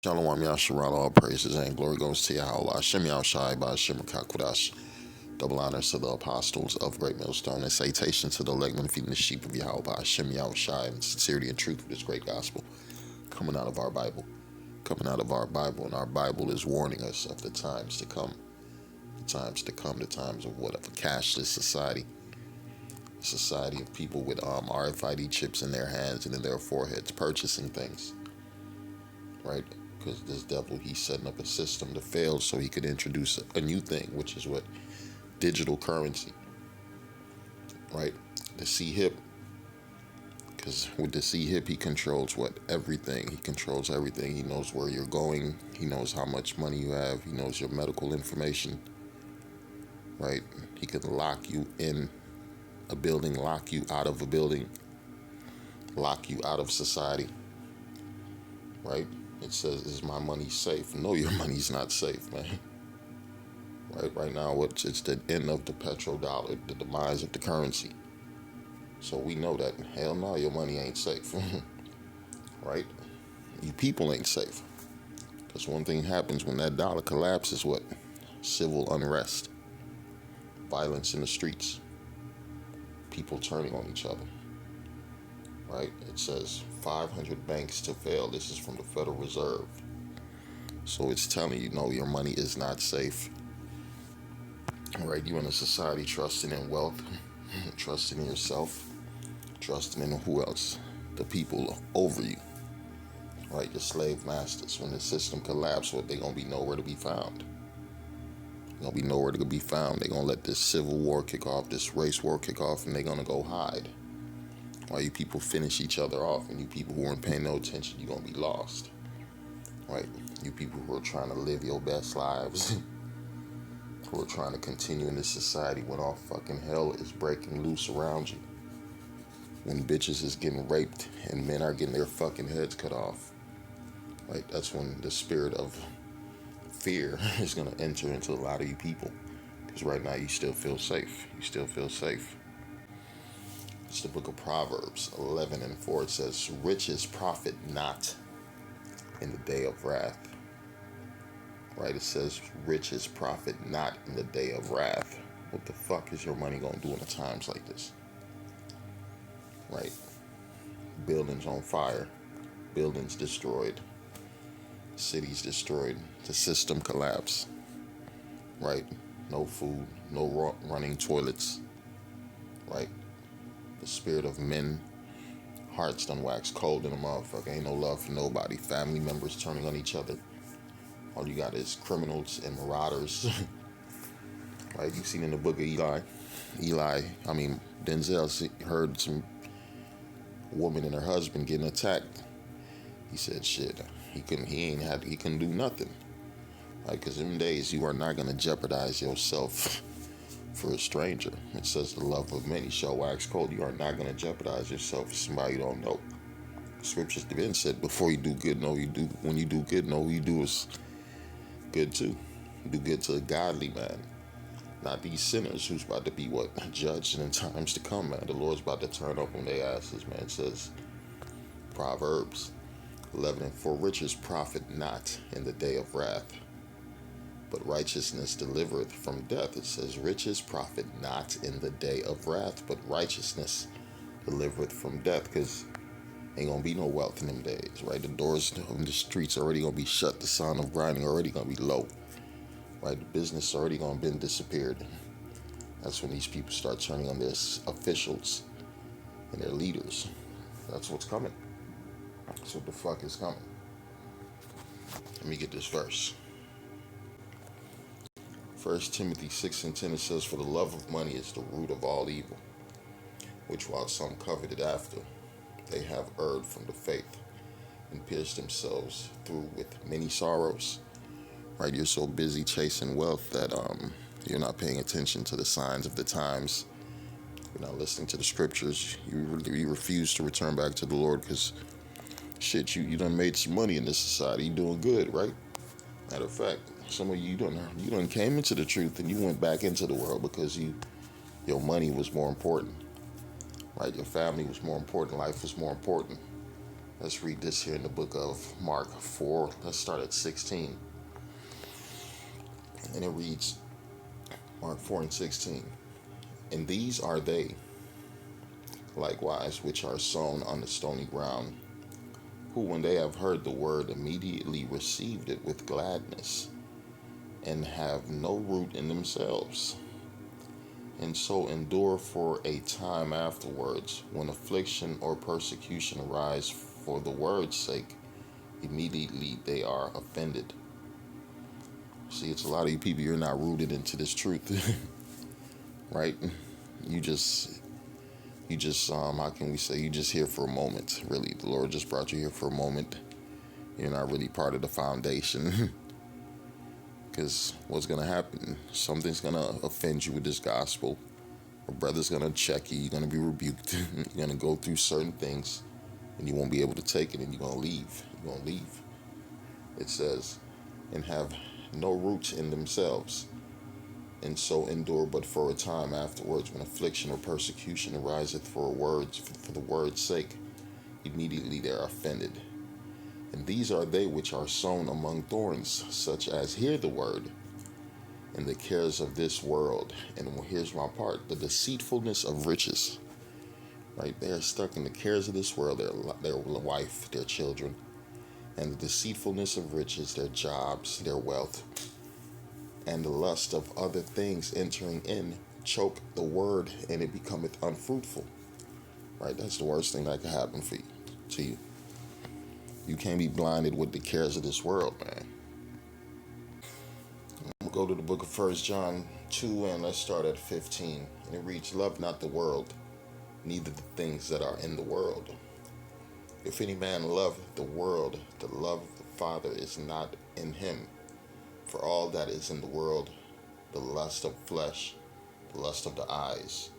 Shalom Yasharal, all praises and glory goes to Yahweh. Shem Shai by Shem Kakudash. Double honors to the apostles of Great Millstone and salutation to the electmen feeding the sheep of Yahweh. Shem Shai and sincerity and truth of this great gospel coming out of our Bible. Coming out of our Bible, and our Bible is warning us of the times to come. The times of what? Of a cashless society. A society of people with RFID chips in their hands and in their foreheads purchasing things. Right? Because this devil, he's setting up a system to fail so he could introduce a new thing, which is what? Digital currency. Right? The C-HIP. Because with the C-HIP, he controls what? Everything. He controls everything. He knows where you're going. He knows how much money you have. He knows your medical information. Right? He could lock you in a building, lock you out of a building, lock you out of society. Right? It says, is my money safe? No, your money's not safe, man. Right now, it's the end of the petrodollar, the demise of the currency. So we know that, hell no, your money ain't safe. Right? You people ain't safe. Because one thing happens when that dollar collapses, what? Civil unrest. Violence in the streets. People turning on each other. Right? It says 500 banks to fail. This is from the Federal Reserve. So it's telling you, no, your money is not safe. Right? You in a society trusting in wealth, trusting in yourself, trusting in who else? The people over you. Right? Your slave masters. When the system collapses, what? They're going to be nowhere to be found. They're going to be nowhere to be found. They're going to let this civil war kick off, this race war kick off, and they're going to go hide. While you people finish each other off, and you people who aren't paying no attention, you're going to be lost. Right? You people who are trying to live your best lives, who are trying to continue in this society when all fucking hell is breaking loose around you. When bitches is getting raped and men are getting their fucking heads cut off. Right? That's when the spirit of fear is going to enter into a lot of you people. Because right now you still feel safe. You still feel safe. It's the book of Proverbs 11:4. It says, riches profit not in the day of wrath. Right? It says, riches profit not in the day of wrath. What the fuck is your money going to do in times like this? Right? Buildings on fire. Buildings destroyed. Cities destroyed. The system collapsed. Right? No food. No running toilets. Right? The spirit of men, hearts done wax cold in a motherfucker. Ain't no love for nobody. Family members turning on each other. All you got is criminals and marauders. Right? You seen in the book of Denzel heard some woman and her husband getting attacked. He said, shit, he couldn't do nothing. Right? Because in them days, you are not going to jeopardize yourself for a stranger. It says the love of many shall wax cold. You are not going to jeopardize yourself for somebody you don't know. Scriptures even said, before you do good, when you do good, know who you do is good too. Do good to a godly man. Not these sinners who's about to be judged in times to come, man. The Lord's about to turn up on their asses, man. It says Proverbs 11:4, riches profit not in the day of wrath, but righteousness delivereth from death. It says, riches profit not in the day of wrath, but righteousness delivereth from death. Because ain't going to be no wealth in them days, right? The doors on the streets already going to be shut. The sound of grinding already going to be low, right? The business already going to be disappeared. That's when these people start turning on their officials and their leaders. That's what's coming. That's what the fuck is coming. Let me get this verse. 1 Timothy 6:10, it says, for the love of money is the root of all evil, which while some coveted after, they have erred from the faith and pierced themselves through with many sorrows. Right? You're so busy chasing wealth that you're not paying attention to the signs of the times. You're not listening to the scriptures. You refuse to return back to the Lord because shit, you done made some money in this society. You doing good, right? Matter of fact, some of you done came into the truth and you went back into the world because your money was more important. Right? Your family was more important. Life was more important. Let's read this here in the book of Mark 4. Let's start at 16. And it reads, Mark 4 and 16. And these are they, likewise, which are sown on the stony ground, who, when they have heard the word, immediately received it with gladness, and have no root in themselves, and so endure for a time afterwards. When affliction or persecution arise for the word's sake, immediately they are offended. See, it's a lot of you people, you're not rooted into this truth, right? You just, how can we say, you just here for a moment, really. The Lord just brought you here for a moment. You're not really part of the foundation. Because what's going to happen? Something's going to offend you with this gospel. A brother's going to check you. You're going to be rebuked. You're going to go through certain things, and you won't be able to take it, and you're going to leave. You're going to leave. It says, and have no roots in themselves, and so endure but for a time afterwards. When affliction or persecution ariseth for the word's sake, immediately they are offended. And these are they which are sown among thorns, such as hear the word, and the cares of this world. And here's my part, the deceitfulness of riches. Right? They are stuck in the cares of this world, their wife, their children, and the deceitfulness of riches, their jobs, their wealth, and the lust of other things entering in, choke the word, and it becometh unfruitful. Right? That's the worst thing that could happen to you. You can't be blinded with the cares of this world, man. We'll go to the book of 1 John 2, and let's start at 15. And it reads, love not the world, neither the things that are in the world. If any man love the world, the love of the Father is not in him. For all that is in the world, the lust of flesh, the lust of the eyes,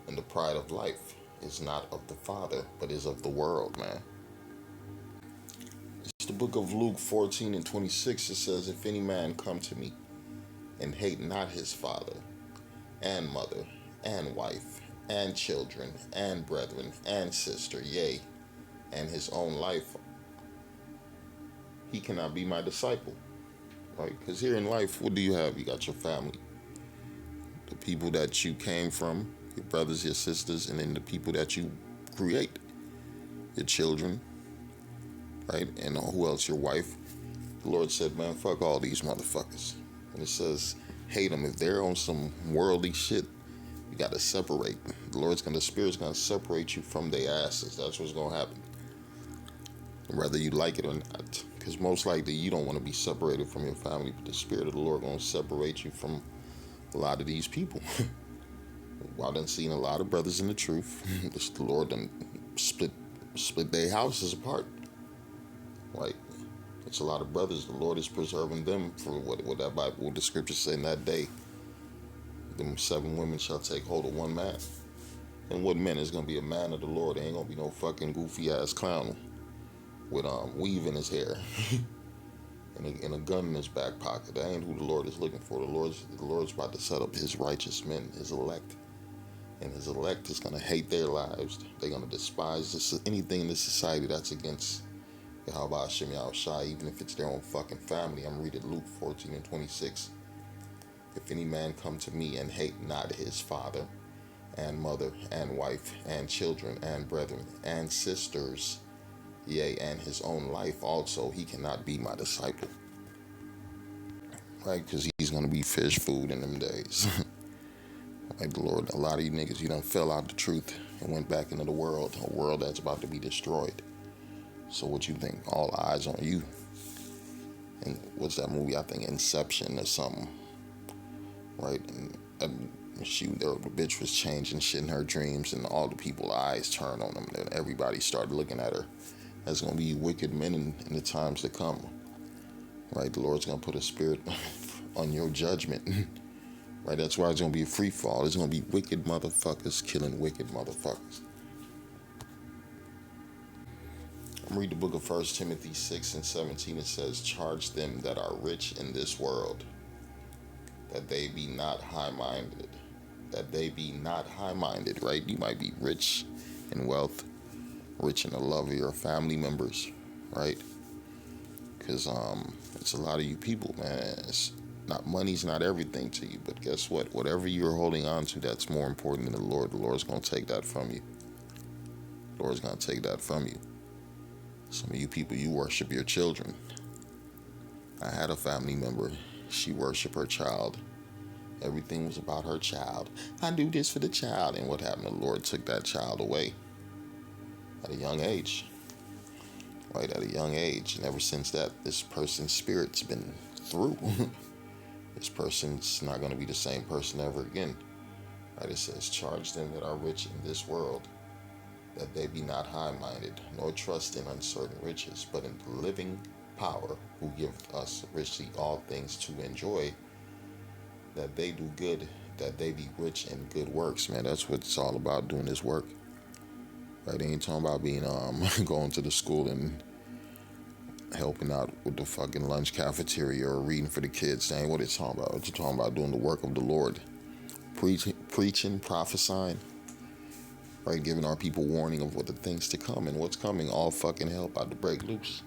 and the pride of life, is not of the Father, but is of the world, man. It's the book of Luke 14 and 26. It says, if any man come to me and hate not his father and mother and wife and children and brethren and sister, yea, and his own life, he cannot be my disciple. Right? Because here in life, what do you have? You got your family, the people that you came from, your brothers, your sisters, and then the people that you create, your children, right? And who else? Your wife. The Lord said, man, fuck all these motherfuckers. And it says, hate them. If they're on some worldly shit, you got to separate. The Spirit's going to separate you from their asses. That's what's going to happen. Whether you like it or not. Because most likely you don't want to be separated from your family, but the Spirit of the Lord going to separate you from a lot of these people. I done seen a lot of brothers in the truth. The Lord done split their houses apart. Like, it's a lot of brothers. The Lord is preserving them for what that Bible, what the scriptures say in that day. Them 7 women shall take hold of one man. And what man is going to be a man of the Lord? There ain't going to be no fucking goofy ass clown with weave in his hair and a gun in his back pocket. That ain't who the Lord is looking for. The Lord's about to set up his righteous men, his elect. And his elect is going to hate their lives. They're going to despise anything in this society that's against Yahweh Hashem Yahushai, even if it's their own fucking family. I'm reading Luke 14 and 26. If any man come to me and hate not his father and mother and wife and children and brethren and sisters, yea, and his own life also, he cannot be my disciple. Right? Because he's going to be fish food in them days. Like the Lord, a lot of you niggas, you done fell out the truth and went back into the world, a world that's about to be destroyed. So what you think? All eyes on you. And what's that movie? I think Inception or something. Right? And the bitch was changing shit in her dreams, and all the people's eyes turned on them. And everybody started looking at her. There's going to be wicked men in the times to come. Right? The Lord's going to put a spirit on your judgment. Right? That's why it's going to be a free fall. There's going to be wicked motherfuckers killing wicked motherfuckers. I'm reading the book of 1 Timothy 6 and 17. It says, charge them that are rich in this world, that they be not high-minded. That they be not high-minded, right? You might be rich in wealth, rich in the love of your family members, right? Because it's a lot of you people, man. It's not money's not everything to you, but guess what? Whatever you're holding on to, that's more important than the Lord's gonna take that from you. The Lord's gonna take that from you. Some of you people, you worship your children. I had a family member. She worshiped her child. Everything was about her child. I do this for the child. And what happened? The Lord took that child away at a young age. Right, at a young age. And ever since that, this person's spirit's been through. This person's not going to be the same person ever again. Right, it says, charge them that are rich in this world, that they be not high-minded, nor trust in uncertain riches, but in the living power, who giveth us richly all things to enjoy, that they do good, that they be rich in good works. Man, that's what it's all about, doing this work. Right, they ain't talking about being going to the school and helping out with the fucking lunch cafeteria or reading for the kids. That ain't what it's talking about. It's talking about doing the work of the Lord, preaching, prophesying, right, giving our people warning of what the things to come, and what's coming. All fucking hell about to break loose.